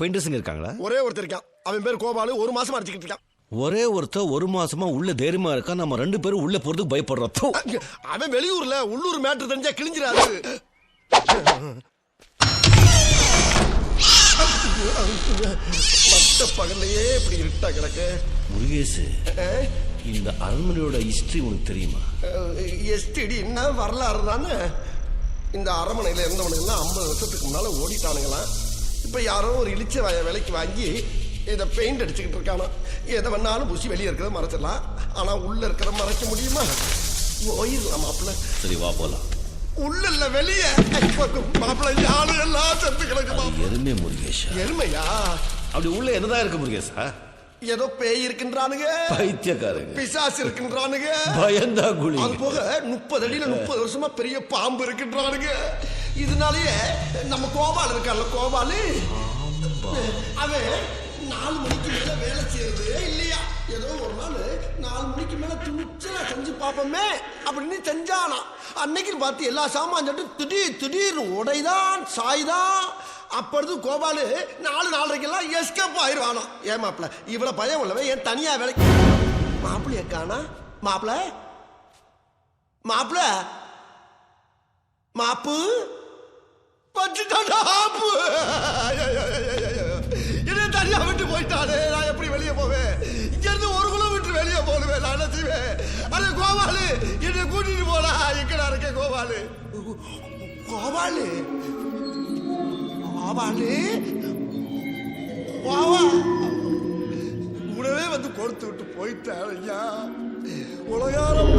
பெயிண்டர்ஸுங்க இருக்காங்களா? ஒரே ஒருத்தர் இருக்கான். அவன் பேர் கோபாலு. 1 மாசமா அடிச்சுக்கிட்டு இருக்கான். ஒரே ஒருத்தர் 1 மாசமா உள்ள தைரியமா இருக்கா. நம்ம 2 பேரும் உள்ள போறதுக்கு பயப்படுறோம். அவன் வெளியூர்ல, உள்ளூர் மேட்ரு தெரிஞ்சா கிழிஞ்சிடாது. மத்த பகல்லையே இப்படி இருட்டா கிடக்கு. முருகேசு, இந்த அரண்மனையோட ஹிஸ்டரி உனக்கு தெரியுமா? எஸ்டிடி என்ன வரலாறு தானே. இந்த அரண்மனையில இருந்தவனுங்கெல்லாம் 50 வருஷத்துக்கு முன்னால ஓடிட்டானுங்களாம். இப்ப யாரோ ஒரு இழிச்ச விலைக்கு வாங்கி இதை பெயிண்ட் அடிச்சுக்கிட்டு இருக்கானா. எதை வேணாலும் பூசி வெளியே இருக்கிறத மறைச்சிடலாம். ஆனா உள்ள இருக்கிறத மறைக்க முடியுமா? போயிடலாம் மாப்பிள்ள. சரி வா போலாம். உள்ள இல்ல வெளியே. மாப்பிள்ள யாரு எல்லாம் செத்து கிடக்கு. எருமை முருகேஷா. எருமையா? அப்படி உள்ள என்னதான் இருக்கு முருகேசா? ஏதோ பேய் இருக்கின்றானுங்க, பைத்தியக்காரங்க, பிசாசு இருக்கின்றானுங்க, பயந்தா குழி. அது போக 30 அடியில 30 வருஷமா பெரிய பாம்பு இருக்கின்றானுங்க. இதனாலயே நம்ம கோபால் இருக்கான்ல, கோபாலு, அவன் 4 மணிக்கு மேல வேலை செய்யறது இல்லையா. ஏதோ ஒரு நாள் 4 மணிக்கு மேல துணிச்சலா செஞ்சு பார்ப்போமே அப்படின்னு செஞ்சானா. அன்னைக்கு பார்த்து எல்லா சாமான் சொல்லிட்டு திடீர்னு உடைதான் சாய்தான். அப்பொழுது கோபாலு 4:30 எஸ்கேப் ஆயிடுவானா. ஏன் மாப்பிள்ள இவ்வளவு பயம் உள்ளவன் ஏன் தனியா வேலைக்கு? மாப்பிள்ளைய காணா. மாப்பிள்ள மாப்பிள்ள மாப்பு பச்சுட்டாப்பு. என்ன தனியா விட்டு போயிட்டானே. நான் எப்படி வெளியே போவேன்? இங்க இருந்து 1 கிலோமீட்டர் வெளியே போடுவேன். நான் என்ன செய்வேன்? அரே கோபாலு, என்னை கூட்டிட்டு போனா. எங்கடா இருக்க கோபாலு? கோபாலு கோபாலு பாவா உடனே வந்து கொடுத்து விட்டு போயிட்டான். ஐயா உலகாரம்